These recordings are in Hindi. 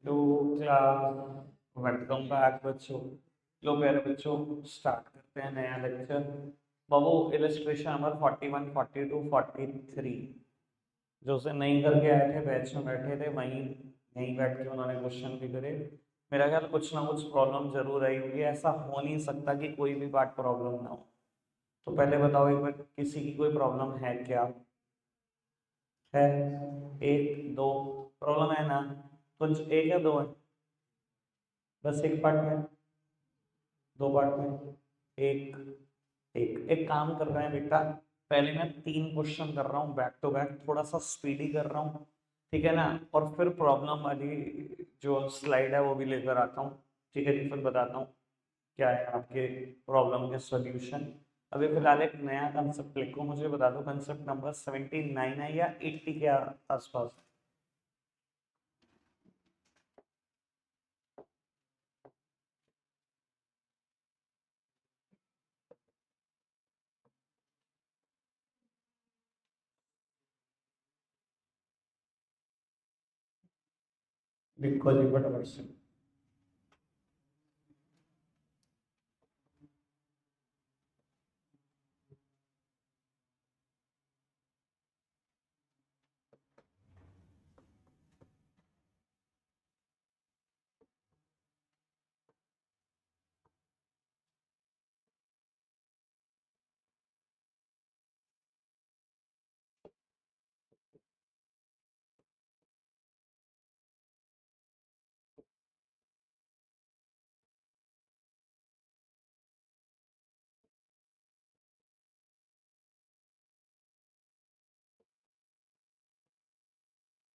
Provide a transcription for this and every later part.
To class. वेलकम बैक बच्चों। लो प्यारे बच्चों, स्टार्ट करते हैं नया लेक्चर। बाबू इलस्ट्रेशन नंबर 41, 42, 43 जो से नहीं करके आए थे, बैच में बैठे थे वहीं यहीं बैठ के उन्होंने क्वेश्चन भी करे। मेरा ख्याल कुछ ना कुछ प्रॉब्लम जरूर आई होगी, ऐसा हो नहीं सकता कि कोई भी पार्ट प्रॉब्लम ना हो। तो पहले बताओ एक बार, किसी की कोई प्रॉब्लम है क्या? है? एक दो प्रॉब्लम है ना? कुछ एक या दो है? बस एक पार्ट में? दो पार्ट में? एक एक एक काम कर रहे हैं बेटा। पहले मैं 3 क्वेश्चन कर रहा हूँ बैक टू बैक, थोड़ा सा स्पीडी कर रहा हूँ, ठीक है ना? और फिर प्रॉब्लम वाली जो स्लाइड है वो भी लेकर आता हूँ। ठीक है जी, फिर बताता हूँ क्या है आपके प्रॉब्लम के सॉल्यूशन। अभी फिलहाल एक नया कंसेप्ट लिखो, मुझे बता दो कंसेप्ट नंबर 79 है या 80 के आसपास? लिखो जी फटाफट से।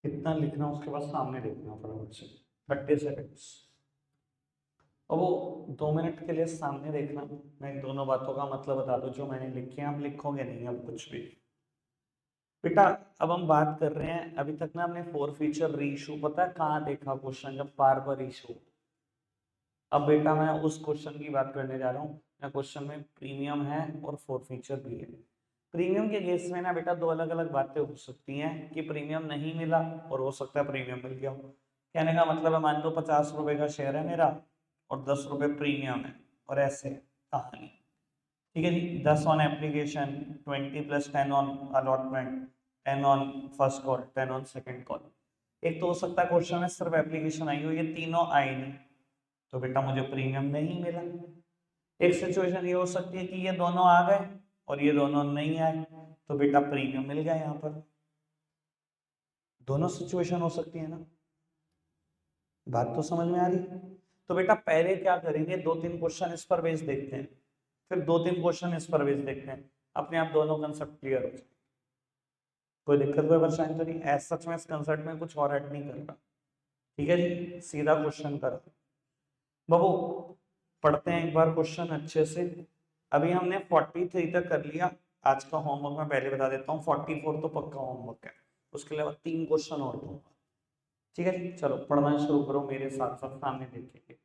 कितना लिखना उसके बाद सामने देखना फटाफट से। 30 सेकेंड्स। और वो 2 मिनट के लिए सामने देखना। मैं इन दोनों बातों का मतलब बता दूं जो मैंने लिखी है, आप लिखोगे नहीं अब कुछ भी। बेटा, अब हम बात कर रहे हैं, अभी तक ना हमने फोर फीचर रीइशू पता है कहाँ देखा क्वेश्चन, जब बार बार इशू। अब बेटा मैं उस क्वेश्चन की बात करने जा रहा हूँ। क्वेश्चन में प्रीमियम है और फोर फीचर भी है। प्रीमियम के केस में ना बेटा दो अलग अलग बातें हो सकती हैं कि प्रीमियम नहीं मिला और हो सकता है प्रीमियम मिल गया हो। कहने का मतलब है, मान लो 50 रुपए का शेयर है मेरा और 10 रुपए प्रीमियम है, और ऐसे कहानी। ठीक है जी, 10 on application, 20 + 10 on allotment, 10 on first call, 10 on second call. एक तो हो सकता है क्वेश्चन में सिर्फ एप्लीकेशन आई हो, ये तीनों आई नहीं, तो बेटा मुझे प्रीमियम नहीं मिला। एक सिचुएशन ये हो सकती है कि ये दोनों आ गए और ये दोनों नहीं आए, तो बेटा प्रीमियम मिल गया यहाँ पर। दोनों सिचुएशन हो सकती है ना? बात तो समझ में आ रही? तो बेटा पहले क्या करेंगे, 2-3 क्वेश्चन इस पर बेस देखते हैं, फिर 2-3 क्वेश्चन इस पर बेस देखते हैं, अपने आप दोनों कंसेप्ट क्लियर हो जाए। कोई दिक्कत कोई परेशानी तो नहीं? ऐसा सच में इस कंसेप्ट में कुछ और ऐड नहीं कर रहा। ठीक है जी, सीधा क्वेश्चन करो बाबू। पढ़ते हैं एक बार क्वेश्चन अच्छे से। अभी हमने 43 तक कर लिया। आज का होमवर्क मैं पहले बता देता हूँ, 44 तो पक्का होमवर्क है, उसके अलावा 3 क्वेश्चन और दूंगा। ठीक है जी, चलो पढ़ना शुरू करो मेरे साथ साथ, सामने देखेंगे।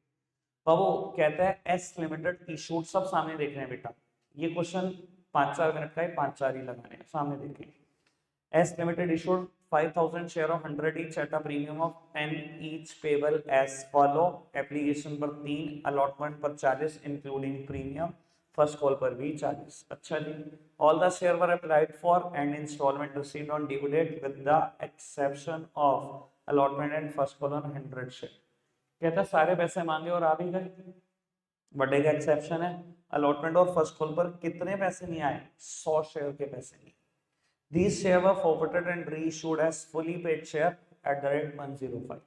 बाबू कहता है एस लिमिटेड इशूड, सब सामने देख रहे हैं बेटा। ये क्वेश्चन 5-4 मिनट का है, 5-4 ही लगाने हैं, सामने देखेंगे। S Limited issued 5,000 share of 100 each at a premium of 10 each payable as follow. Application पर 3, allotment पर 40 including premium, first call पर भी 40। अच्छा जी, all the share were applied for and installment received on due date with the exception of allotment and first call on 100 share। कहता है सारे पैसे मांगे और आ भी गए, बट एक एक्सेप्शन है, अलॉटमेंट और फर्स्ट कॉल पर कितने पैसे नहीं आए? 100 शेयर के पैसे नहीं। These shares were forfeited and reissued as fully paid share at the rate 105।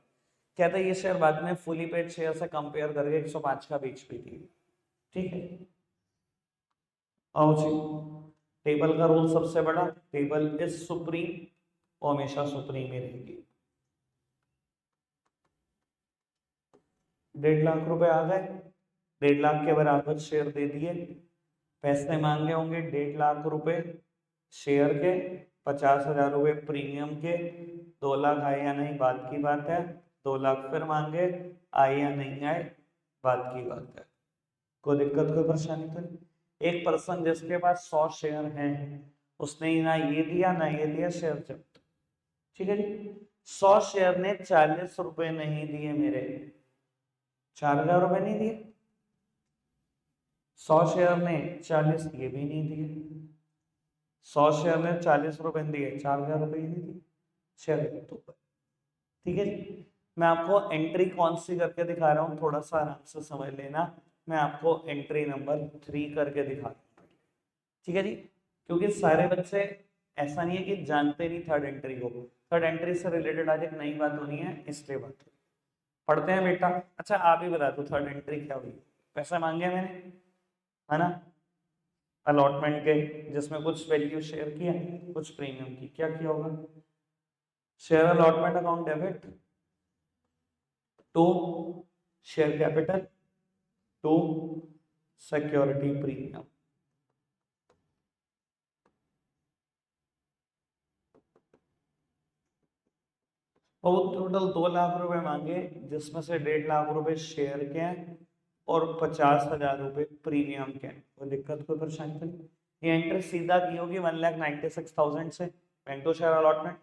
कहते हैं ये शेयर बाद में फुली पेड शेयर से कंपेयर करके 105 का बेच भी दिए। ठीक है, आओ जी। टेबल का रूल सबसे बड़ा, टेबल इज सुप्रीम, वो हमेशा सुप्रीम ही रहेगी। 1.5 लाख रुपए आ गए, 1.5 लाख के बराबर शेयर दे दिए। पैसे मांगे होंगे 1.5 लाख रुपए शेयर के, 50,000 रुपए प्रीमियम के। 2 लाख आए या नहीं बात की बात है, 2 लाख फिर मांगे, आए या नहीं आए बात की बात है। कोई दिक्कत कोई परेशानी तो नहीं? एक पर्सन जिसके पास 100 शेयर हैं, उसने ना ये दिया ना ये दिया, शेयर जब्त। ठीक है जी, 100 शेयर ने 40 रुपए नहीं दिए मेरे, 4,000 रुपए नहीं दिए। 100 शेयर ने 40 ये भी नहीं दिए, 100 शेयर ने 40 रुपए दिए, 4,000 रुपए ही नहीं दिए, चलिए तो ठीक है जी। मैं आपको एंट्री कौन सी करके दिखा रहा हूँ, थोड़ा सा आराम से समझ लेना। मैं आपको एंट्री नंबर 3 करके दिखा रहा हूँ, ठीक है जी। क्योंकि सारे बच्चे ऐसा नहीं है कि जानते नहीं थर्ड एंट्री को, थर्ड एंट्री से रिलेटेड आज एक नई बात होनी है, इसलिए बात पढ़ते हैं बेटा। अच्छा आप ही बता दो थर्ड एंट्री क्या हुई। पैसे मांगे मैंने, है ना, अलॉटमेंट के, जिसमें कुछ वैल्यू शेयर किया, कुछ प्रीमियम की, क्या किया होगा, share allotment account debit to share capital to security premium. और टोटल 2 लाख रुपए मांगे, जिसमें से 1.5 लाख रुपए शेयर के हैं और 50,000 रुपए प्रीमियम के हैं। कोई दिक्कत, कोई परेशानी तो नहीं। ये एंट्री सीधा की होगी 1,96,000 से बैंक टू शेयर अलॉटमेंट।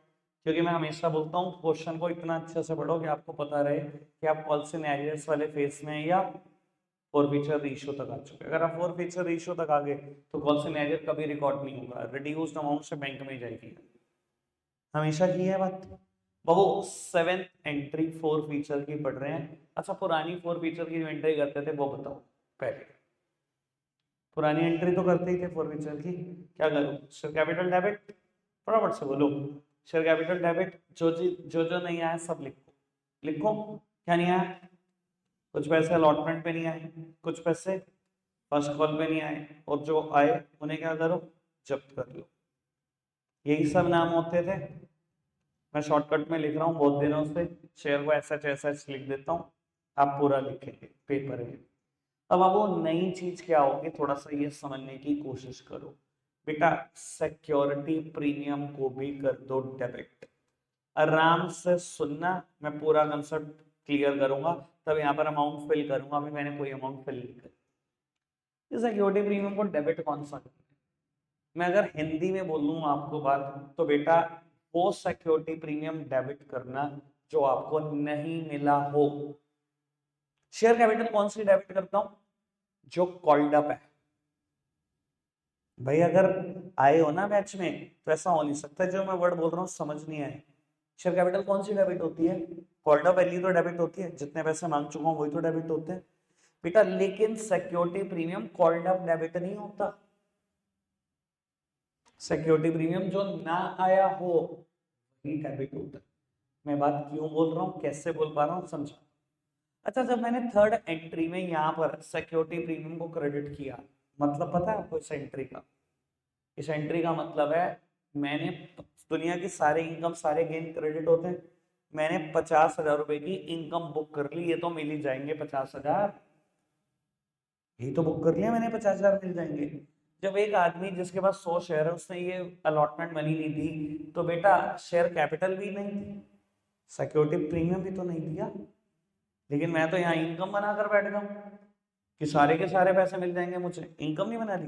क्योंकि मैं हमेशा बोलता हूँ क्वेश्चन को इतना अच्छे से पढ़ो कि आपको पता रहे कि आप कौन से सिनेरियोस वाले फेस में या फोर फीचर रेशियो तक आ चुके। अगर आप फोर फीचर रेशियो तक आ गए तो कौन से सिनेरियो कभी रिकॉर्ड नहीं होगा, रिड्यूस्ड अमाउंट से बैंक में जाएगी, हमेशा की है बात। वो 7th एंट्री 4 फीचर की पढ़ रहे हैं। अच्छा पुरानी 4 फीचर की जो एंट्री करते थे वो बताओ पहले। पुरानी एंट्री तो करते ही थे 4 फीचर की, क्या करूं, शेयर कैपिटल डेबिट, फटाफट से बोलो, शेयर कैपिटल डेबिट, जो नहीं आया सब लिखो, लिखो क्या नहीं आया, कुछ पैसे अलॉटमेंट पे नहीं आए, कुछ पैसे फर्स्ट कॉल पे नहीं आए, और जो आए उन्हें क्या करो, जब्त कर लो। यही सब नाम होते थे। मैं शॉर्टकट में लिख रहा हूँ बहुत दिनों से, शेयर को ऐसा लिख देता हूँ, आप पूरा लिखेंगे पेपर में। अब वो नई चीज क्या होगी, थोड़ा सा ये समझने की कोशिश करो बेटा। सिक्योरिटी प्रीमियम को भी कर दो डेबिट। आराम से सुनना, मैं पूरा कंसेप्ट क्लियर करूंगा, तब यहाँ पर अमाउंट फिल करूंगा। अभी मैंने कोई अमाउंट फिल नहीं करी। सिक्योरिटी प्रीमियम को डेबिट कौन सा, मैं अगर हिंदी में बोलूँ आपको बात, तो बेटा वो सिक्योरिटी प्रीमियम डेबिट करना जो आपको नहीं मिला हो। शेयर कैपिटल कौन सी डेबिट करता हूं, जो कॉल्ड अप है। भाई अगर आए हो ना बैच में तो ऐसा हो नहीं सकता जो मैं वर्ड बोल रहा हूँ समझ नहीं आए। शेयर कैपिटल कौन सी डेबिट होती है, कॉल्ड अप वैल्यू तो डेबिट होती है, जितने पैसे मांग चुका हूं वही तो डेबिट होते हैं बेटा। लेकिन security premium called up debit नहीं होता। सिक्योरिटी प्रीमियम जो ना आया हो वही डेबिट होता है। मैं बात क्यों बोल रहा हूँ, कैसे बोल पा रहा हूँ, समझा। अच्छा जब मैंने थर्ड एंट्री में यहाँ पर सिक्योरिटी प्रीमियम को क्रेडिट किया, मतलब पता है आपको इस एंट्री का, इस एंट्री का मतलब है मैंने दुनिया की सारे इनकम सारे गेन क्रेडिट होते हैं, मैंने 50,000 रुपए की इनकम बुक कर ली, ये तो मिल ही जाएंगे 50,000, यही तो बुक कर लिया मैंने, 50,000 मिल जाएंगे। जब एक आदमी जिसके पास 100 शेयर है उसने ये अलॉटमेंट मनी नहीं दी, तो बेटा शेयर कैपिटल भी नहीं, सिक्योरिटी प्रीमियम भी तो नहीं दिया। लेकिन मैं तो यहाँ इनकम बनाकर बैठ गया हूँ कि सारे के सारे पैसे मिल जाएंगे मुझे, इनकम नहीं बना ली।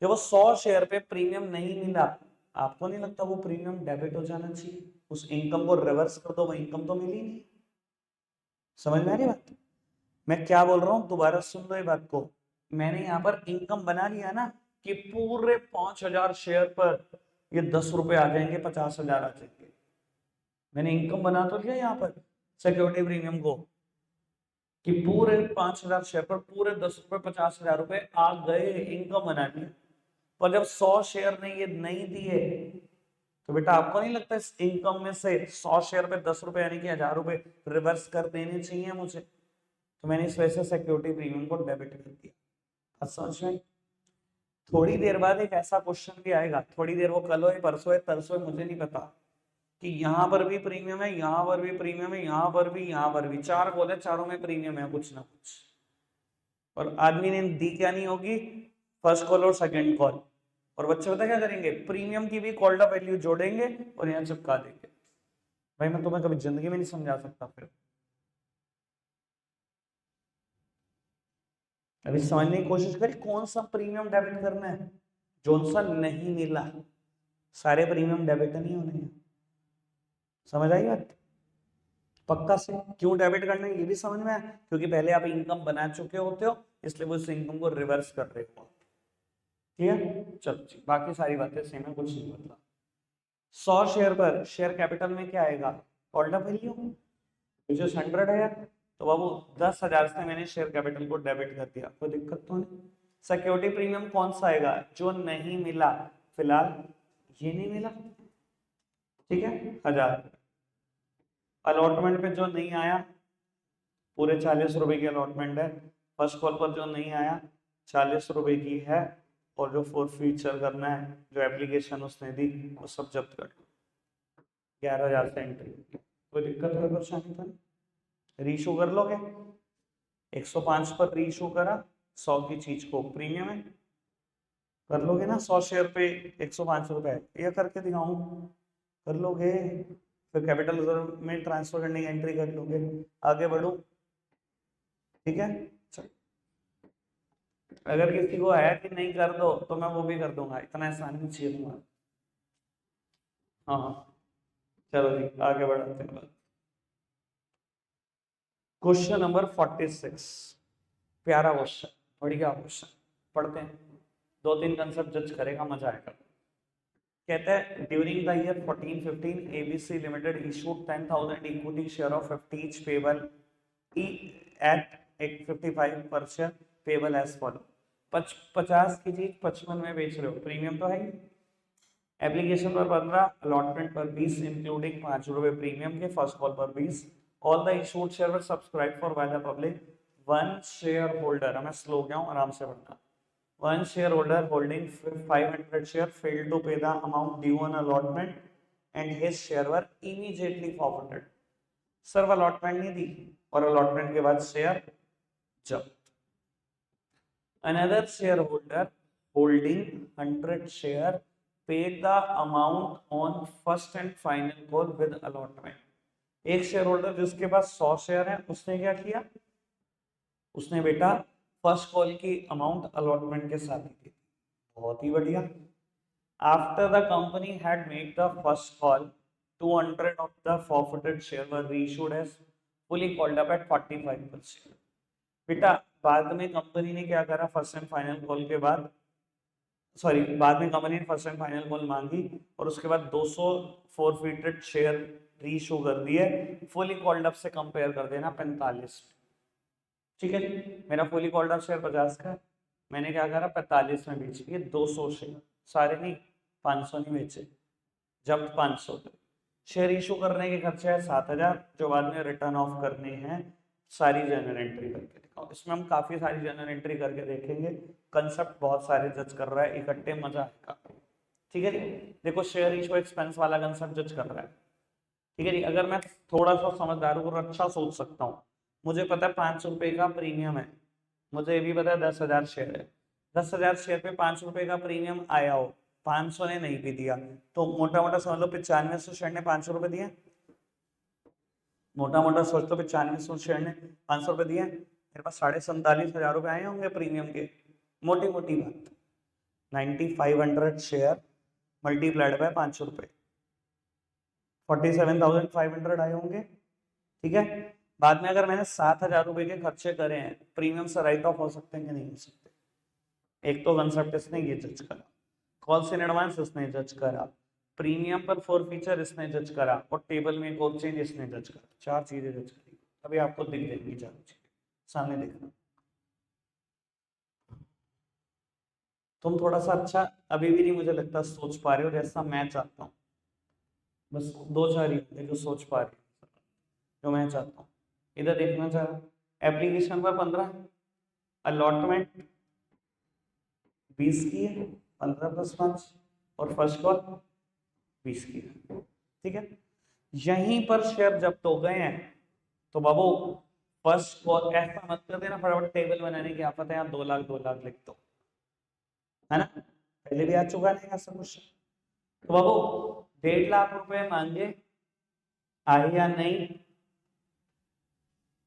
जब वो 100 शेयर पे प्रीमियम नहीं मिला, आपको नहीं लगता वो प्रीमियम डेबिट हो जाना चाहिए, उस इनकम को रिवर्स कर दो, वो इनकम तो मिली नहीं। समझ में आ रही बात, मैं क्या बोल रहा हूँ, दोबारा सुन लो ये बात को। मैंने यहाँ पर इनकम बना लिया ना कि पूरे 5,000 शेयर पर ये 10 रुपए आ जाएंगे, 50,000 आ जाएंगे। मैंने इनकम बना तो लिया यहाँ पर सिक्योरिटी प्रीमियम को कि पूरे 5,000 शेयर पर पूरे 10 रुपए 50,000 रुपए आ गए, इनकम बना ली। पर जब 100 शेयर ने ये नहीं दिए, तो बेटा आपको नहीं लगता इस इनकम में से 100 शेयर पे 10 रुपए यानी कि 1,000 रुपए रिवर्स कर देने चाहिए मुझे, तो मैंने इस वजह से सिक्योरिटी प्रीमियम को डेबिट कर दिया। समझ में, थोड़ी देर बाद एक ऐसा क्वेश्चन भी आएगा, थोड़ी देर, वो कल हो परसों है तरसों है मुझे नहीं पता, कि यहाँ पर भी प्रीमियम है, यहाँ पर भी प्रीमियम है, यहाँ पर भी, यहाँ पर भी, 4 कॉल है, चारों में प्रीमियम है कुछ ना कुछ। और आदमी ने दी क्या नहीं होगी, फर्स्ट कॉल और सेकंड कॉल। और बच्चे पता क्या करेंगे, प्रीमियम की भी कॉल्ड अप वैल्यू जोड़ेंगे और यहाँ चिपका देंगे। भाई मैं तुम्हें कभी जिंदगी में नहीं समझा सकता। फिर अभी समझने की कोशिश करी कौन सा प्रीमियम डेबिट करना है, जोन सा नहीं मिला, सारे प्रीमियम डेबिट नहीं होने हैं। समझ आई बात, पक्का से क्यों डेबिट करना है ये भी समझ में आया, क्योंकि पहले आप इनकम बना चुके होते हो, इसलिए वो उस इनकम को रिवर्स कर रहे हो। ठीक है, चलो जी, बाकी सारी बातें सेम है, कुछ नहीं बदला। 100 शेयर पर शेयर कैपिटल में क्या आएगा, होल्डर वैल्यू, जो 100 है, तो बाबू 10,000 से मैंने शेयर कैपिटल को डेबिट कर दिया, कोई दिक्कत तो नहीं। सिक्योरिटी प्रीमियम कौन सा आएगा, जो नहीं मिला, फिलहाल ये नहीं मिला, ठीक है, 1000। अलॉटमेंट पे जो नहीं आया, पूरे 40 रुपए की अलॉटमेंट है, फर्स्ट कॉल पर जो नहीं आया 40 रुपए की है, और जो फोर फीचर करना है, जो एप्लीकेशन उसने दी, वो सब जब्त कर दो। 11,000 से एंट्री, कोई दिक्कत है परेशानी तो नहीं, रीशू कर लोगे, 105 पर रीशू करा, 100 की चीज को प्रीमियम है, कर लोगे ना, 100 शेयर पे 105 रुपए, ये करके दिखाऊं, कर लोगे, फिर कैपिटल रिजर्व में ट्रांसफर करने की एंट्री कर लोगे, आगे बढ़ो, ठीक है। चल, अगर किसी को है कि नहीं कर दो तो मैं वो भी कर दूंगा, इतना आसान नहीं चाहिए तुम्हारा। हाँ हाँ, चलो जी आगे बढ़ाते हैं। क्वेश्चन नंबर 46, प्यारा क्वेश्चन, बढ़िया क्वेश्चन, पढ़ते हैं, 2-3 कंसेप्ट जज करेगा, मजा आएगा। कहता है during the year 14-15 ABC limited issued 10,000 equity share of 50 each payable eight 855 पर शेयर, पेबल एज फॉलो। 50 की चीज 55 में बेच रहे हो, प्रीमियम तो है ही, एप्लीकेशन पर 15, अलॉटमेंट पर 20 इंक्लूडिंग 5 रुपए प्रीमियम के, फर्स्ट कॉल पर 20, all the issued share were subscribe for by the public, one share holder, मैं स्लो गया हूं, आराम से पढ़ना, one shareholder holding 500 share failed to pay the amount due on allotment and his share were immediately forfeited। Sir allotment नहीं दी और अलॉटमेंट के बाद शेयर जब्त। Another shareholder holding 100 share paid the amount on first and final call with allotment। एक शेयर होल्डर जिसके पास 100 शेयर है, उसने क्या किया, उसने बेटा फर्स्ट कॉल की अमाउंट अलॉटमेंट के साथ ही दी, बहुत ही बढ़िया। After the company had made the first call 200 of the forfeited share were reissued as fully called up at 45%। बेटा बाद में कंपनी ने क्या करा, फर्स्ट एंड फाइनल कॉल के बाद, सॉरी बाद में कंपनी ने फर्स्ट एंड फाइनल कॉल मांगी और उसके बाद 200 फॉरफिटेड शेयर रीइशू कर दिए, फुली कॉल्ड अप से कंपेयर कर देना 45, ठीक है जी। मेरा फुली कॉल्ड अप शेयर 50 का, मैंने क्या करा 45 में बेच दिए 200 शेयर, सारे नहीं, 500 नहीं बेचे, जब 500 थे। शेयर इशू करने के खर्चे है 7,000, जो बाद में रिटर्न ऑफ करने हैं, सारी जर्नल एंट्री करके दिखाओ। इसमें हम काफी सारी जर्नल एंट्री करके देखेंगे, कंसेप्ट बहुत सारे जज कर रहा है, इकट्ठे मजा आएगा, ठीक है जी। देखो शेयर इशू एक्सपेंस वाला कंसेप्ट जज कर रहा है, ठीक है जी। अगर मैं थोड़ा सा समझदार हूँ और अच्छा सोच सकता हूँ, मुझे पता है 5 रुपए का प्रीमियम है, मुझे ये भी पता है 10,000 शेयर है, 10,000 शेयर पे 5 रुपए का प्रीमियम आया हो, 500 ने नहीं भी दिया, तो मोटा मोटा समझ लो 9500 शेयर ने 500 रुपए दिए, मोटा मोटा सोच लो 9500 शेयर ने 500 रुपए दिए, मेरे पास 47,500 रुपए आए होंगे प्रीमियम के, मोटी मोटी बात, 9500 शेयर मल्टीप्लाइड बाय 500 रुपए, 47,500 आए होंगे, ठीक है। बाद में अगर मैंने 7,000 रुपए के खर्चे करे हैं, प्रीमियम से राइट ऑफ हो सकते हैं कि नहीं हो सकते, एक तो कंसेप्ट इसने ये जज करा, कॉल्स इन एडवांस इसने जज करा, प्रीमियम पर फोर फीचर इसने जज करा, और टेबल में एक और चेंज इसने जज करा, 4 चीजें जज करी, अभी आपको दिख जाएंगी 4 चीजें, सामने देखना। तुम थोड़ा सा अच्छा अभी भी नहीं मुझे लगता सोच पा रहे हो जैसा मैं चाहता हूँ, बस 2-4 ही होंगे जो सोच पा रहे हो जो मैं चाहता हूँ। इधर देखना चाह रहा, एप्लीकेशन पर 15, अलॉटमेंट 20 की है, 15 + 5, और फर्स्ट कॉल 20 की है, ठीक है। यहीं पर शेयर जब्त हो गए हैं, तो बाबू फर्स्ट कॉल ऐसा मत कर देना फटाफट टेबल बनाने की, आप पता है यहाँ 2 लाख 2 लाख लिख दो, है ना, पहले भी आ चुका है ऐसा क्वेश्चन। तो बाबू 1.5 लाख रुपए मांगे, आए या नहीं,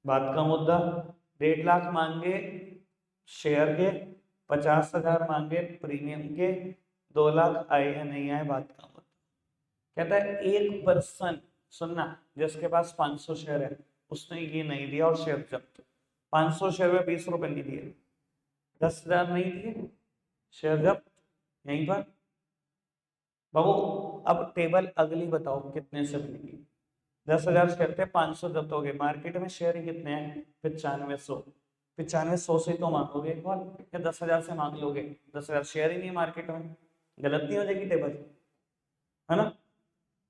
बात का मुद्दा, 1.5 लाख मांगे शेयर के, 50,000 मांगे प्रीमियम के, 2 लाख आए या नहीं आए, बात का मुद्दा। कहता है एक पर्सन सुनना, जिसके पास 500 शेयर है उसने ये नहीं दिया और शेयर जब्त। 500 शेयर में 20 रुपए नहीं दिए, 10,000 नहीं दिए, शेयर जब्त यहीं पर। बाबू अब टेबल अगली बताओ कितने से बनेगी। 10,000 शेयर थे, 500 जब्त हो गए, मार्केट में शेयर ही कितने हैं 9500। 9500 से तो मांगोगे एक बार या 10,000 से मांग लोगे? 10,000 शेयर ही नहीं है मार्केट में, गलत नहीं हो जाएगी टेबल, है ना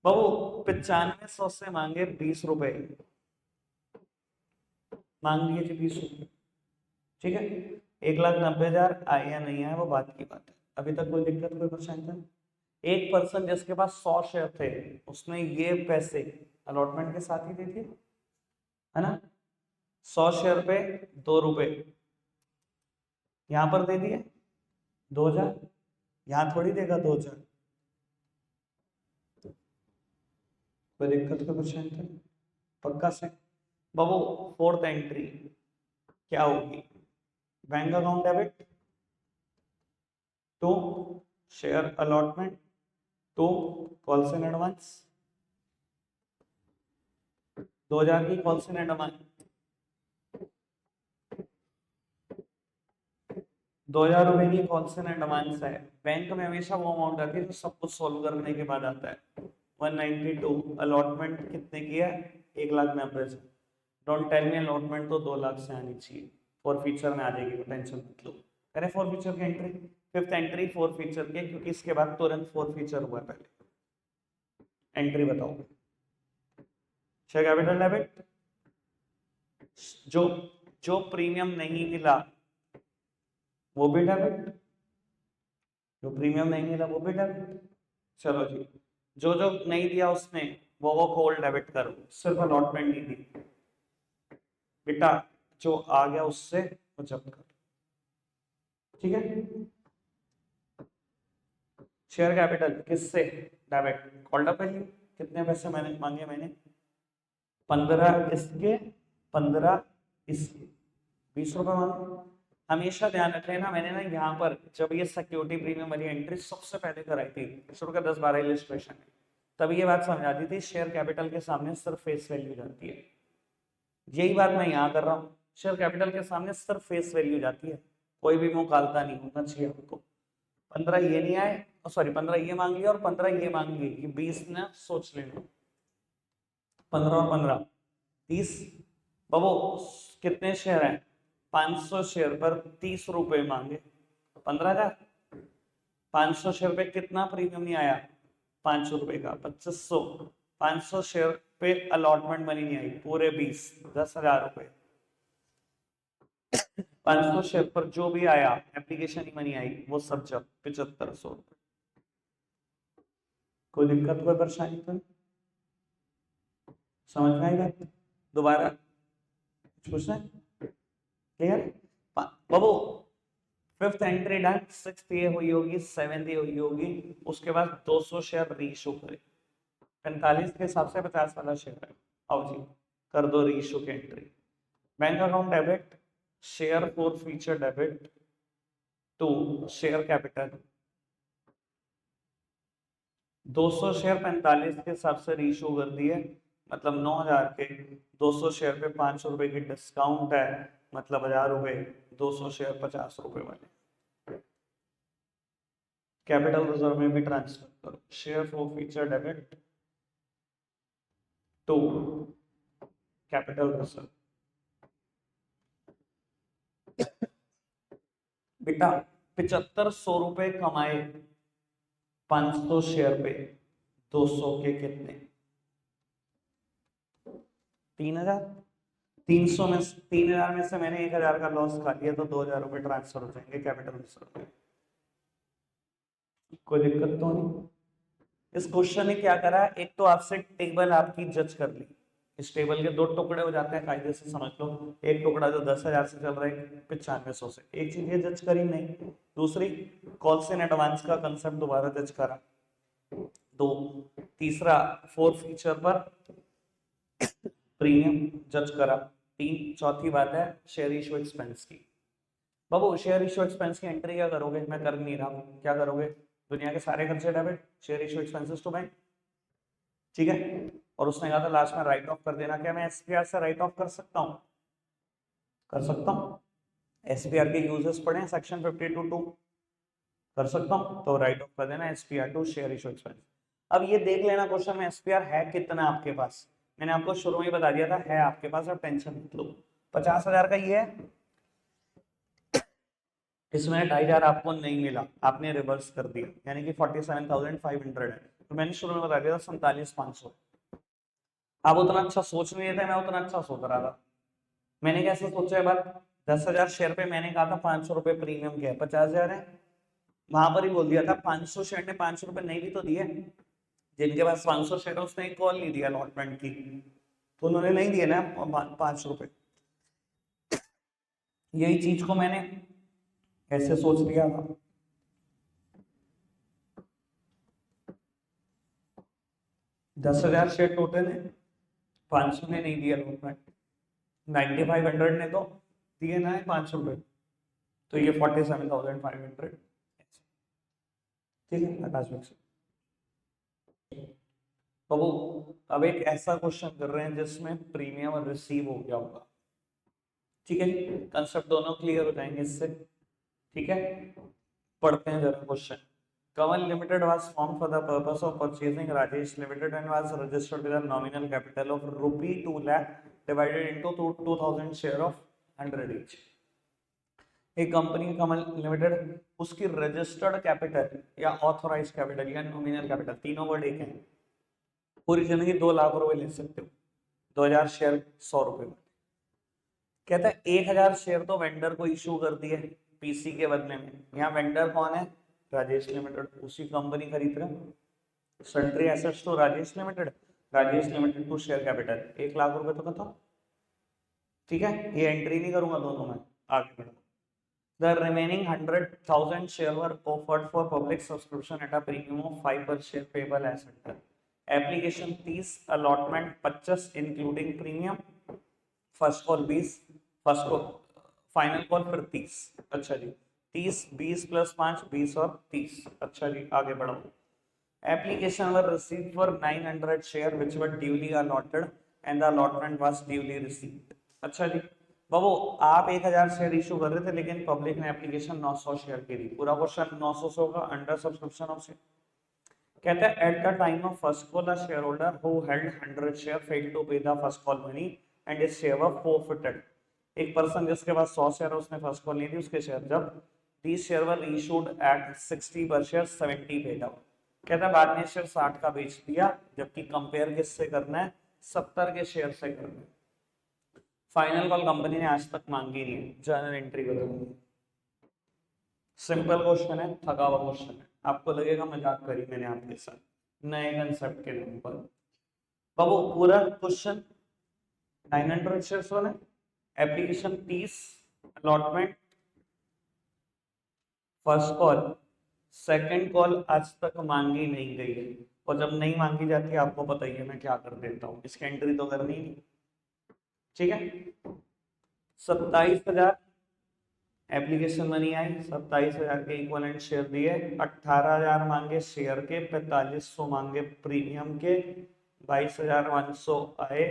बाबू? 9500 से मांगे 20 रुपए, मांग लिए जी 20 रुपए, ठीक है। 1,90,000 आए या नहीं आए वो बात की बात है, अभी तक कोई दिक्कत कोई परेशानी था? एक पर्सन जिसके पास 100 शेयर थे उसने ये पैसे अलॉटमेंट के साथ ही दे दिए, है ना। 100 शेयर पे 2 रुपए यहां पर दे दिए, 2,000, यहां थोड़ी देगा 2,000, कोई दिक्कत कोई परेशानी था? पक्का से बाबू। फोर्थ एंट्री क्या होगी? Bank account debit to share allotment to calls in advance, 2,000 की कॉल्स इन एडवांस, 2,000 रुपए की कॉल्स इन एडवांस है। बैंक में हमेशा वो अमाउंट आती है जो सब कुछ सोल्व करने के बाद आता है। 192 अलॉटमेंट कितने की है? 1,90,000। डोंट टेल मी अलॉटमेंट तो 2 लाख से आनी चाहिए, फॉर फ्यूचर में आ जाएगी, टेंशन मत लो। करें फॉर फ्यूचर की entry, fifth entry for future के, क्योंकि इसके बाद तुरंत फॉर फ्यूचर हुआ है। पहले एंट्री बताओ। शेयर कैपिटल डेबिट, जो जो प्रीमियम नहीं मिला वो भी डेबिट, जो प्रीमियम नहीं मिला वो भी डेबिट। चलो जी, जो जो नहीं दिया उसने वो कोल डेबिट करो, सिर्फ अलॉटमेंट नहीं दी बेटा, जो आ गया उससे वो जब्त करो, ठीक है। शेयर कैपिटल किससे? डेबिट। कॉल्ड अप वैल्यू कितने पैसे मैंने मांगे? मैंने 15 इसके, 15 इसके, 20 रुपए मांगे। हमेशा ध्यान रख लेना, मैंने ना यहाँ पर जब ये सिक्योरिटी प्रीमियम वाली एंट्री सबसे पहले कराई थी शुरू का 10-12 इलस्ट्रेशन में, तब ये बात समझ आती थी शेयर कैपिटल के सामने सिर्फ फेस वैल्यू जाती है। यही बात मैं यहाँ कर रहा हूँ, शेयर कैपिटल के सामने सिर्फ फेस वैल्यू जाती है, कोई भी मुकालता नहीं होना चाहिए आपको। 15 ये नहीं आए, सॉरी 15 ये मांग लिया और 15 ये मांग ली, ये 20 ने सोच लेना, 15 और 15 30। बाबू कितने शेयर हैं? 500 शेयर पर 30 रुपए मांगे, 15,000। 500 शेयर पे कितना प्रीमियम नहीं आया? 500 रुपए का 2500। 500 शेयर पे अलॉटमेंट मनी नहीं आई, पूरे 20, 10,000 रुपए। 500 शेयर पर जो भी आया एप्लीकेशन ही मनी आई वो सब जब 7500 रुपए। कोई दिक्कत कोई परेशानी तो समझ में आई बात? दोबारा पूछना है? क्लियर? बाबू फिफ्थ एंट्री डन, सिक्स्थ ये हुई होगी, सेवेंथ ये हुई होगी, उसके बाद 200 शेयर रीइशू करे, 45 के हिसाब से 50 वाला शेयर है। आओ जी कर दो रीइशू की entry. Bank account debit, share forfeiture debit to share capital, 200 share 45 के हिसाब से रीइशू कर दिए, मतलब 9,000 के, 200 शेयर पे 500 रुपए की डिस्काउंट है, मतलब 1,000 रुपए, 200 शेयर 50 रुपए वाले। कैपिटल रिजर्व में भी ट्रांसफर करो, share forfeiture debit to capital reserve. बेटा 7500 रुपए कमाए 500 शेयर पे, 200 के कितने? 3,000। 300 में 3,000 में से मैंने 1,000 का लॉस खा लिया तो 2,000 रुपए ट्रांसफर हो जाएंगे कैपिटल रिजर्व में, कोई दिक्कत तो नहीं। इस क्वेश्चन ने क्या करा, एक तो आपसे टेबल आपकी जज कर ली, इस टेबल के 2 टुकड़े हो जाते हैं कायदे से, समझ लो। एक टुकड़ा जो 10,000 से चल रहा है 9500 से, एक चीज ये जज करी नहीं। दूसरी कॉल्स इन एडवांस का कंसेप्ट दोबारा जज करा, 2। तीसरा फोर फीचर पर प्रीमियम जज करा, 3। चौथी बात है शेयर इशू एक्सपेंस की। बाबू शेयर इशू एक्सपेंस की एंट्री क्या करोगे? मैं कर नहीं रहा हूँ, क्या करोगे? दुनिया के सारे खर्चे debit, share issue expenses to bank, ठीक है। और उसने कहा था लास्ट में राइट ऑफ कर देना, क्या मैं एसपीआर से राइट ऑफ कर सकता हूँ? कर सकता हूँ। एसपीआर के यूजेस पढ़े हैं सेक्शन 52(2), कर सकता हूँ, तो राइट ऑफ कर देना SPR to share issue expense. अब ये देख लेना क्वेश्चन में एसपीआर है कितना आपके पास, मैंने आपको शुरू में बता दिया था है आपके पास, अब टेंशन मत लो। 50,000 का ये है, इसमें 2,500 आपको नहीं मिला, आपने रिवर्स कर दिया, यानी कि 47,500 है। तो मैंने शुरू में बता दिया था 47,500। आप उतना अच्छा सोच नहीं रहे थे, मैं उतना अच्छा सोच रहा था। मैंने कैसे सोचा है बात, 10,000 शेयर पे मैंने कहा था 500 रुपए प्रीमियम क्या है, 50,000 है। वहां पर ही बोल दिया था 500 शेयर ने 500 रुपए नहीं भी तो दिए, जिनके पास 500 शेयर है उसने एक कॉल नहीं दिया अलॉटमेंट की, तो उन्होंने नहीं दिए ना 500 रुपए। यही चीज को मैंने ऐसे सोच लिया था। 10,000 शेयर टोटल है, 500 ने नहीं दिया अलॉटमेंट, 9,500 ने तो दिए ना है 500 रुपए, तो ये 47,500। ठीक है आकाश मिक्स। तो वो अब एक ऐसा क्वेश्चन कर रहे हैं जिसमें प्रीमियम रिसीव हो गया होगा, ठीक है, कंसेप्ट दोनों क्लियर हो जाएंगे इससे, ठीक है। पढ़ते हैं जरा question. Kamal Limited was formed for the purpose of purchasing Rajesh Limited and was registered with a nominal capital of rupee 2 lakh divided into 2,000 share of 100 each. एक कंपनी कमल लिमिटेड, उसकी रजिस्टर्ड कैपिटल या ऑथोराइज कैपिटल या नॉमिनल कैपिटल, तीनों वर्ड एक हैं, पूरी जिंदगी 2 लाख रुपए ले सकते हो, 2,000 शेयर 100 रुपए। कहता है 1,000 शेयर तो वेंडर को इशू कर दिए पीसी के बदले में, यहाँ वेंडर कौन है, राजेश लिमिटेड, उसी कंपनी खरीद रहा। Sundry assets to Rajesh limited, Rajesh limited to share capital, 1 lakh रुपए तो खत्म, ठीक है, ये एंट्री नहीं करूंगा दोनों में, आगे बढ़ो। The remaining 100,000 share were offered for public subscription at a premium of 5 per share payable as under. Application 30, allotment 25 including premium, first call 20, first call final call फिर 30। अच्छा जी, 30 20 प्लस 5 20 और 30। अच्छा जी आगे बढ़ो। Application were received for 900 share which were duly allotted and the allotment was duly received. अच्छा जी बाबू, आप 1,000 शेयर इशू कर रहे थे लेकिन पब्लिक ने एप्लीकेशन 900 शेयर की थी, पूरा क्वेश्चन 900 का अंडर सब्सक्रिप्शन ऑफ शेयर। कहता है at the time of first call the share holder who held 100 share failed to pay the first call money and his share were forfeited. एक पर्सन जिसके पास 100 शेयर है उसने फर्स्ट कॉल नहीं दी, उसके शेयर जब दीस शेयर वर इशूड एट 60 पर शेयर 70 पेड आउट। कहता है बाद में शेयर 60 का बेच दिया, जबकि कंपेयर किससे करना है, 70 के शेयर से करना है। फाइनल कॉल कंपनी ने आज तक मांगी नहीं है, जर्नल एंट्री बदल। सिंपल क्वेश्चन है, थका हुआ क्वेश्चन है, आपको लगेगा मजाक करी मैंने आपके साथ, नए कंसेप्ट के नाम पर। बाबू पूरा क्वेश्चन 900 शेयर्स वाला, application 30, allotment, first call, second call आज तक मांगी नहीं गई है, और जब नहीं मांगी जाती है आपको पता ही है मैं क्या कर देता हूँ, इसकी एंट्री तो करनी नहीं, ठीक है। 27,000 एप्लीकेशन मनी आई, 27,000 के इक्वलेंट शेयर दिए, 18,000 मांगे शेयर के, 4500 मांगे प्रीमियम के, 22,100 आए,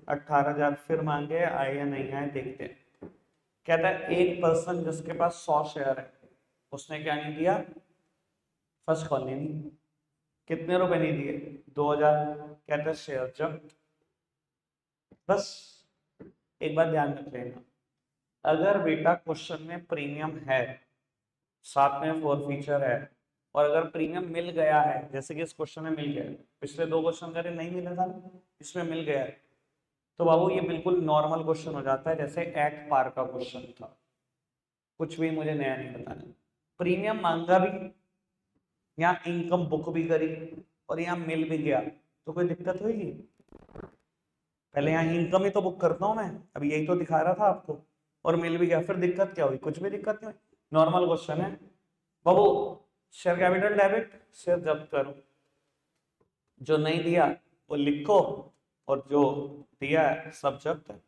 18,000 फिर मांगे, आए या नहीं आए देखते हैं। कहता है एक पर्सन जिसके पास 100 शेयर है उसने क्या नहीं दिया, फर्स्ट कॉल नहीं दी, कितने रुपए नहीं दिए, 2,000। कहता है शेयर जब्त। बस एक बात ध्यान रख लेना, अगर बेटा क्वेश्चन में प्रीमियम है, साथ में फोर फीचर है, और अगर प्रीमियम मिल गया है, जैसे कि इस क्वेश्चन में मिल गया है, पिछले 2 क्वेश्चन करे नहीं मिला था, इसमें मिल गया है, तो बाबू ये बिल्कुल नॉर्मल क्वेश्चन हो जाता है, जैसे एट पार का क्वेश्चन था, कुछ भी मुझे नया नहीं बताना। प्रीमियम मांगा भी, यहाँ इनकम बुक भी करी, और यहाँ मिल भी गया, तो कोई दिक्कत होगी? पहले यहाँ इनकम ही तो बुक करता हूँ मैं, अभी यही तो दिखा रहा था आपको, और मिल भी गया, फिर दिक्कत क्या हुई? कुछ भी दिक्कत नहीं हुई, नॉर्मल क्वेश्चन है। बाबू शेयर कैपिटल डेबिट, शेयर जब्त करो, जो नहीं दिया वो लिखो, और जो दिया है सब जब्त है,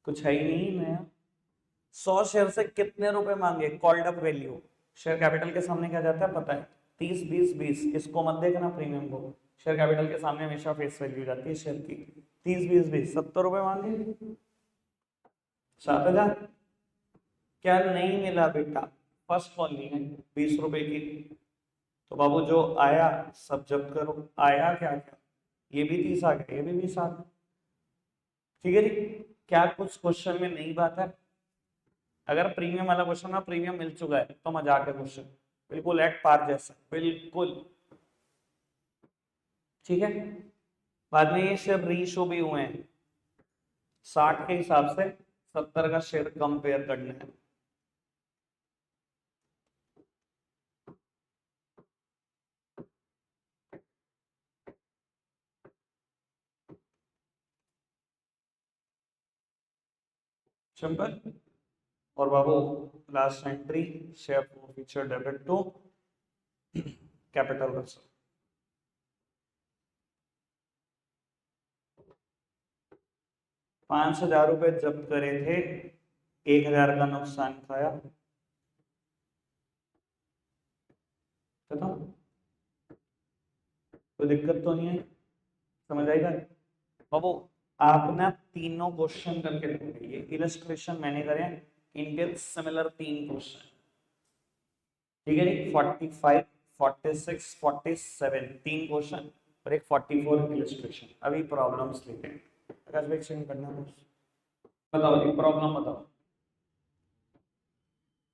कुछ है ही नहीं नया। 100 शेयर से कितने रुपए मांगे, called up value, share capital के सामने क्या जाता है पता है, 30 20 20, इसको मत देखना प्रीमियम को, शेयर कैपिटल के सामने हमेशा फेस वैल्यू जाती है शेयर की। 30 20 20 70 रुपए मांगे, 7,000। क्या नहीं मिला बेटा? फर्स्ट कॉल नहीं है 20 रुपए की। तो बाबू जो आया सब जब्त करो। आया क्या क्या? ये भी 30 आ गया, ये भी 20 आ गया। ठीक है जी। क्या कुछ क्वेश्चन में नई बात है? अगर प्रीमियम वाला क्वेश्चन ना प्रीमियम मिल चुका है तो मजाक है क्वेश्चन, बिल्कुल एट पार जैसा, बिल्कुल। ठीक है। बाद में ये शेयर रीइशू भी हुए हैं, 60 के हिसाब से 70 का शेयर कंपेयर करना है। सिंपल। और बाबू last entry, share forfeiture debit to capital reserve. 5,000 रुपए जब्त करे थे, 1,000 का नुकसान खाया। बताओ, कोई दिक्कत तो नहीं है? समझ आएगा बाबू? आप ना तीनों क्वेश्चन करके देखोगे, ये इलस्ट्रेशन मैंने करे, इंडियन सिमिलर 3 क्वेश्चन। ठीक है जी। 45 46 47 3 क्वेश्चन और एक 44 इलस्ट्रेशन। अभी प्रॉब्लम्स लेते हैं। आकाश भाई चेंज करना है। बताओ जी प्रॉब्लम बताओ।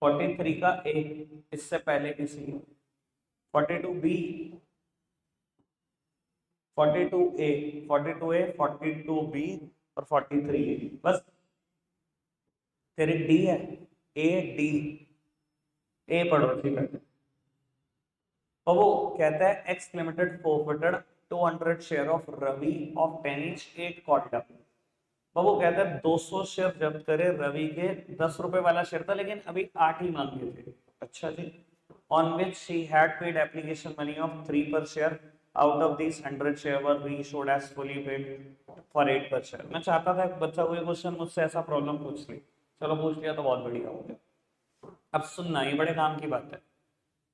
43 का ए, इससे पहले किसी 42 बी, 42 ए, 42 ए, 42 बी और 43 ए। बस तेरे डी है, ए डी, ए पढ़ो ठीक है। तो वो कहता है X limited forfeited 200 share of Ravi of 10 each 8 quarter. तो वो कहता है 200 शेयर जब्त करे रवि के, 10 रुपए वाला शेयर था लेकिन अभी 8 ही मांगे थे। अच्छा जी। On which she had paid application money of 3 per share, out of this 100 share were reissued as fully paid for 8 per share. मैं चाहता था बच्चा कोई क्वेश्चन मुझसे ऐसा प्रॉब्लम पूछ ले, चलो पूछ लिया तो बहुत बढ़िया हो गया। अब सुनना, ये बड़े काम की बात है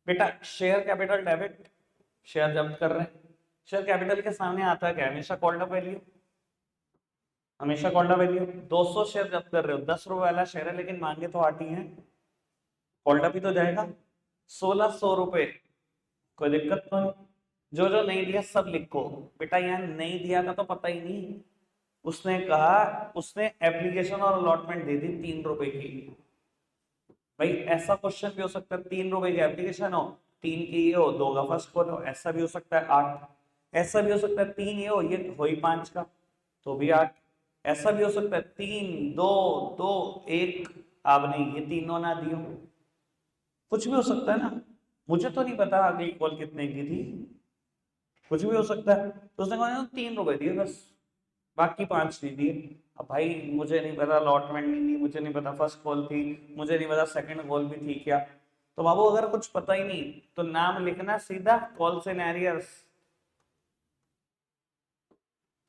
बेटा। शेयर कैपिटल डेबिट, शेयर जब्त कर रहे हैं। शेयर कैपिटल के सामने आता है क्या? हमेशा कॉल्ड अप वैल्यू, हमेशा कॉल्ड अप वैल्यू। 200 शेयर जब्त कर रहे हो, 10 रुपए वाला शेयर है लेकिन मांगे तो 8 ही है, कॉल्ड अप ही तो जाएगा। 1600 रुपए, कोई दिक्कत तो नहीं? जो जो नहीं दिया सब लिखो बेटा। यहाँ नहीं दिया था तो पता ही नहीं। उसने कहा, उसने एप्लीकेशन और अलॉटमेंट दे दी 3 रुपए की। भाई ऐसा क्वेश्चन भी हो सकता है 3 रुपए की एप्लीकेशन हो, 3 की ये हो, 2 का फर्स्ट कॉल हो, ऐसा भी हो सकता है 8। ऐसा भी हो सकता है 3 ये हो, ये हो ही 5 का तो भी 8। ऐसा भी हो सकता है 3 2 2 1, आपने ये तीनों ना दियो। कुछ भी हो सकता है ना, मुझे तो नहीं पता अगली कॉल कितने की थी, कुछ भी हो सकता है। तो उसने कहा 3 रुपए दिए बस, बाकी 5 नहीं दिए। अब भाई मुझे नहीं पता अलॉटमेंट नहीं थी, मुझे नहीं पता फर्स्ट कॉल थी, मुझे नहीं पता सेकंड कॉल भी थी क्या। तो बाबू अगर कुछ पता ही नहीं तो नाम लिखना सीधा कॉल सिनेरियस।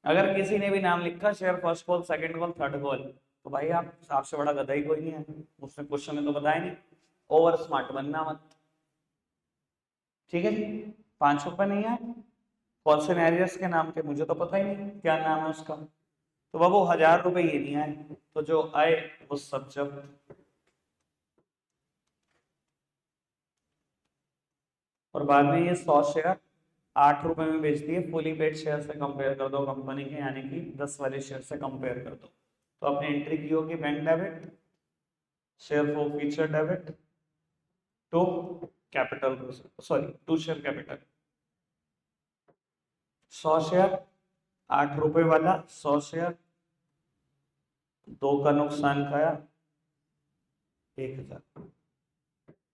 अगर किसी ने भी नाम लिखा share first call second call third call, तो भाई आप आपसे बड़ा गधा ही कोई नहीं है, उसने क्वेश्चन में तो बताया नहीं। ओवर स्मार्ट बनना मत। ठीक है जी। 5 रुपए नहीं है कॉल सिनेरियस के नाम पे, मुझे तो पता ही नहीं क्या नाम है उसका। तो बाबू 1,000 रुपए ये नहीं आए, तो जो आए वो सब जब्त। और बाद में ये 100 शेयर 8 रुपए में बेच दिए, फुली पेड शेयर से कंपेयर कर दो कंपनी के, यानी कि 10 वाले शेयर से कंपेयर कर दो। तो आपने एंट्री की होगी bank debit, share forfeiture debit to capital, sorry to share capital. 100 share 8 रुपए वाला, 100 शेयर 2 का नुकसान खाया, 1,000।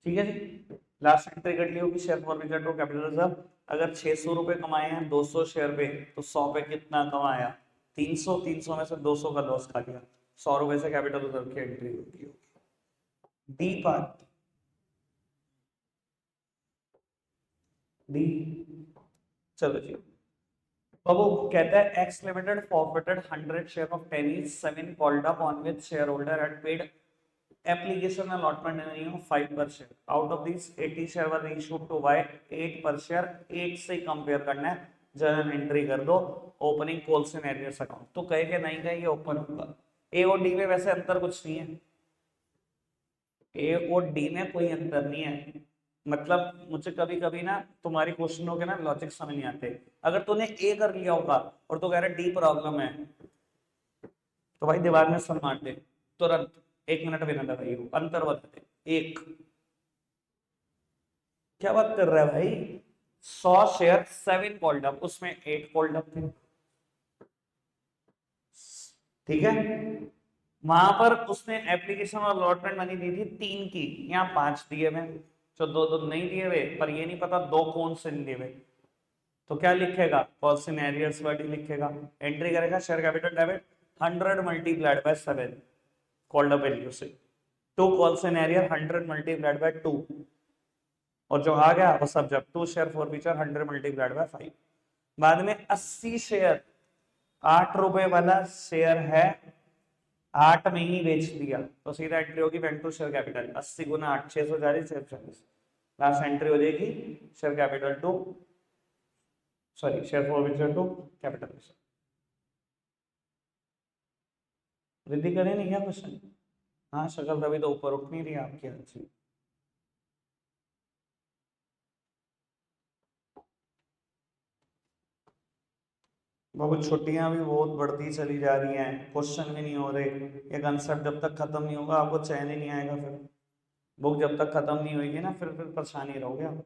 ठीक है जी। लास्ट एंट्री कर ली होगी share forfeiture to capital reserve. अगर 600 रुपए कमाए हैं 200 शेयर पे, तो 100 पे कितना कमाया? 300, 300 में से 200 का लॉस खा लिया, 100 रुपए से कैपिटल रिजर्व की एंट्री होगी। D part, D. चलो जी। अब वो कहता है X limited forfeited 100 share of 10 each 7 called up on which shareholder had paid application allotment in 5 per share, out of these 80 share were issued to Y 8 per share। 8 से कंपेयर करना है जर्नल एंट्री कर दो, ओपनिंग कॉल सिनेरियोस अकाउंट। तो कहे कि नहीं कहे ये ओपन होगा। ए और डी में वैसे अंतर कुछ नहीं है, ए और डी में कोई अंतर नहीं है। मतलब मुझे कभी कभी ना तुम्हारी क्वेश्चनों के ना लॉजिक समझ नहीं आते। अगर तूने ए कर लिया होगा और तो कह रहा डी प्रॉब्लम है, तो भाई दीवार में सर मार दे तुरंत, 1 मिनट भी ना लगाइए, अंतर बता दे एक। क्या बात कर रहा है भाई, 100 शेयर 7 कॉल्ड अप, उसमें 8 कॉल्ड अप थे, ठीक है। वहां पर उसने एप्लीकेशन और अलॉटमेंट मनी दी थी 3 की, यहाँ 5 दिए हुए, जो दो नहीं दिए हुए, पर ये नहीं पता 2 कौन से नहीं दिए हुए। तो क्या लिखेगा, कॉल सिनेरियोस वर्ड ही लिखेगा। एंट्री करेगा share capital debit 100 multiplied by 7 called up value से, to call scenario 100 multiplied by 2, और जो आ गया वो सब जब 2 share forfeiture 100 multiplied by 5। बाद में 80 शेयर, 8 रुपए वाला शेयर है, 8 में ही बेच दिया, तो सीधा एंट्री होगी बैंक टू शेयर कैपिटल 80 गुना 8 640 640, लास्ट एंट्री हो जाएगी share capital to, sorry share forfeiture to capital. रिद्धि करें नहीं क्या क्वेश्चन? हाँ शक्ल तभी तो ऊपर उठ नहीं रही आपकी अच्छी। बाबू छुट्टियां भी बहुत बढ़ती चली जा रही हैं, क्वेश्चन भी नहीं हो रहे, ये कंसेप्ट जब तक खत्म नहीं होगा आपको चैन ही नहीं आएगा। फिर बुक जब तक खत्म नहीं होगी ना, फिर परेशानी रहोगे आप।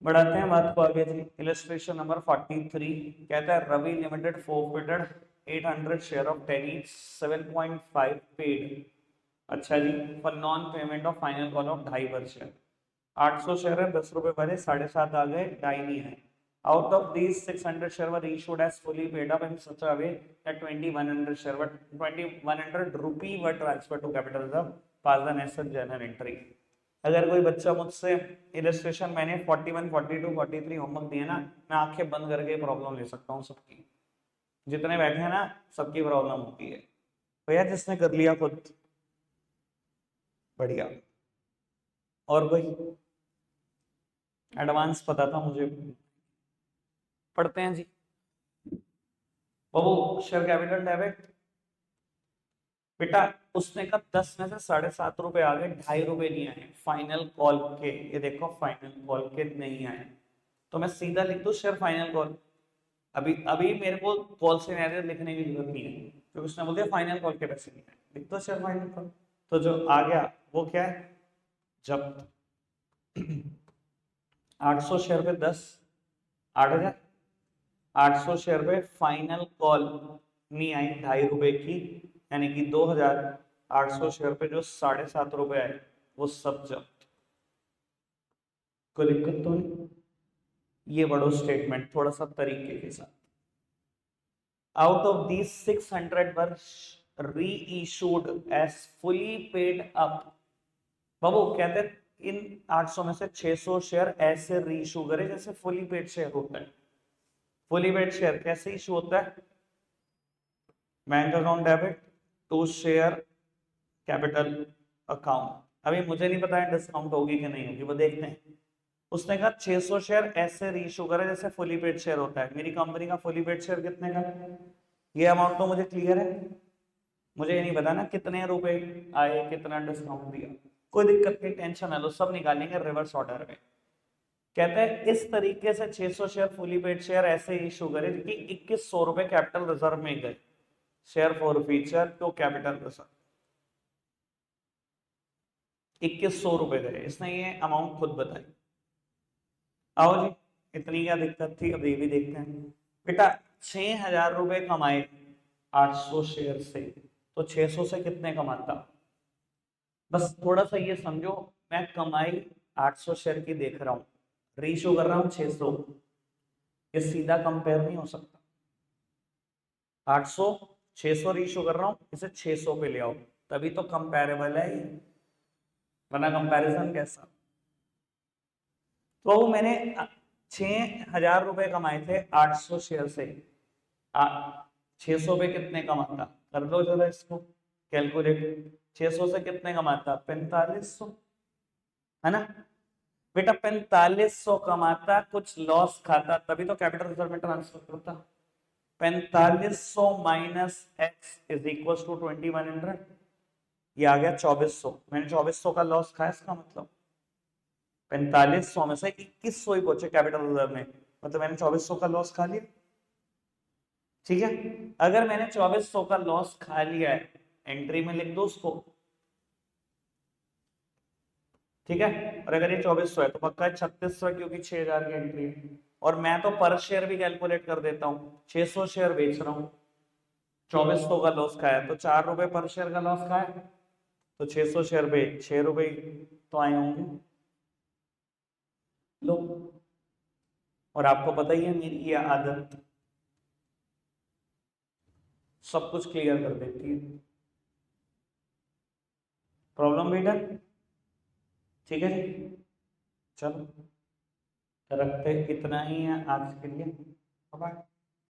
बढ़ाते हैं बात को आगे जी। इलस्ट्रेशन नंबर 43 कहता है Ravi limited forfeited 800 share of 10 each 7.5 paid. अच्छा जी, for non payment of final call of 2.5 per share. 800 share है, 10 रुपए भरे, 7.5 आ गए, 2.5 नहीं है। Out of these 600 share were issued as fully paid up in such a way that 2100 share were 2100 rupee were transferred to capital reserve past the necessary journal entry। अगर कोई बच्चा मुझसे इलस्ट्रेशन मैंने 41 42 43 होमवर्क दिए ना, मैं आंखें बंद करके प्रॉब्लम ले सकता हूँ सबकी, जितने बैठे हैं ना सबकी प्रॉब्लम होती है। भैया जिसने कर लिया खुद बढ़िया, और कोई एडवांस पता था मुझे। पढ़ते हैं जी। बाबू शेयर कैपिटल डेबिट, बेटा उसने कहा 10 में से 7.5 रुपए आ गए, 2.5 रुपए नहीं आए फाइनल कॉल के। ये देखो फाइनल कॉल के नहीं आए, तो मैं सीधा लिख दूं शेयर फाइनल कॉल। अभी अभी मेरे को कॉल सिनेरियो लिखने की जरूरत नहीं है, क्योंकि उसने बोल दिया फाइनल कॉल के पैसे नहीं आए, लिख दो शेयर फाइनल कॉल। तो जो आ गया वो क्या है, जब 800 शेयर पे 10 8,000, 800 शेयर पे फाइनल कॉल नहीं आई 2.5 रुपए की, यानी कि 2,000। 800 शेयर पे जो 7.5 रुपए आए वो सब जब्त। कोई दिक्कत तो नहीं? ये बड़ो स्टेटमेंट थोड़ा सा तरीके के साथ। Out of these 600 were reissued as fully paid up. बाबू कहते हैं इन 800 में से 600 शेयर ऐसे रीइशू करे जैसे फुली पेड शेयर होता है। फुली पेड शेयर कैसे इशू होता है, bank account debit to share capital account. अभी मुझे नहीं पता है डिस्काउंट होगी कि नहीं होगी, वो देखते हैं। उसने कहा 600 शेयर ऐसे रीइशू करे जैसे फुली पेड शेयर होता है। मेरी कंपनी का फुली पेड शेयर कितने का, ये अमाउंट तो मुझे क्लियर है, मुझे ये नहीं पता ना कितने रुपए आए, कितना डिस्काउंट दिया। कोई दिक्कत नहीं, टेंशन है लो, सब निकालेंगे रिवर्स ऑर्डर में। कहते हैं इस तरीके से 600 शेयर फुली पेड शेयर ऐसे इशू करे कि 2100 रुपए कैपिटल रिजर्व में गए, शेयर फॉर फीचर तो कैपिटल रिजर्व 2100 रुपए गए, इसने ये अमाउंट खुद बताई। आओ जी, इतनी क्या दिक्कत थी, अब ये भी देखते हैं। बेटा 6,000 रुपए कमाए 800 शेयर से, तो 600 से कितने कमाता, बस थोड़ा सा ये समझो। मैं कमाई 800 शेयर की देख रहा हूं, रेशियो कर रहा हूं 600, ये सीधा कंपेयर नहीं हो सकता। 800 600 रेशियो कर रहा हूं, इसे 600 पे ले आओ, तभी तो कंपेरेबल है ये, वरना कंपैरिजन कैसा। तो मैंने 6,000 रुपए कमाए थे 800 शेयर से, 600 पे कितने कमाता, कर लो जरा इसको कैलकुलेट। 600 से कितने कमाता, 4500, है ना। बेटा 4500 कमाता, कुछ लॉस खाता, तभी तो कैपिटल रिजर्व में ट्रांसफर करता। 4500 minus X is equal to 2100, ये आ गया 2400। मैंने 2400 का लॉस खाया, इसका मतलब 4500 में से 2100 ही बचे कैपिटल रिजर्व में, मतलब मैंने 2400 का लॉस खा लिया। ठीक है, अगर मैंने 2400 का लॉस खा लिया है, एंट्री में लिख दो उसको। ठीक है, और अगर ये 2400 है तो पक्का है 3600, क्योंकि 6000 की एंट्री है। और मैं तो पर शेयर भी कैलकुलेट कर देता हूँ, 600 शेयर बेच रहा हूँ, 2400 का लॉस खाया तो 4 रुपए पर शेयर का लॉस खाया, तो 600 शेयर पे 6 रुपए तो आए होंगे। लो, और आपको पता ही है मेरी ये आदत सब कुछ क्लियर कर देती है। प्रॉब्लम बेटा, ठीक है जी, चलो रखते इतना ही है आज के लिए, बाय।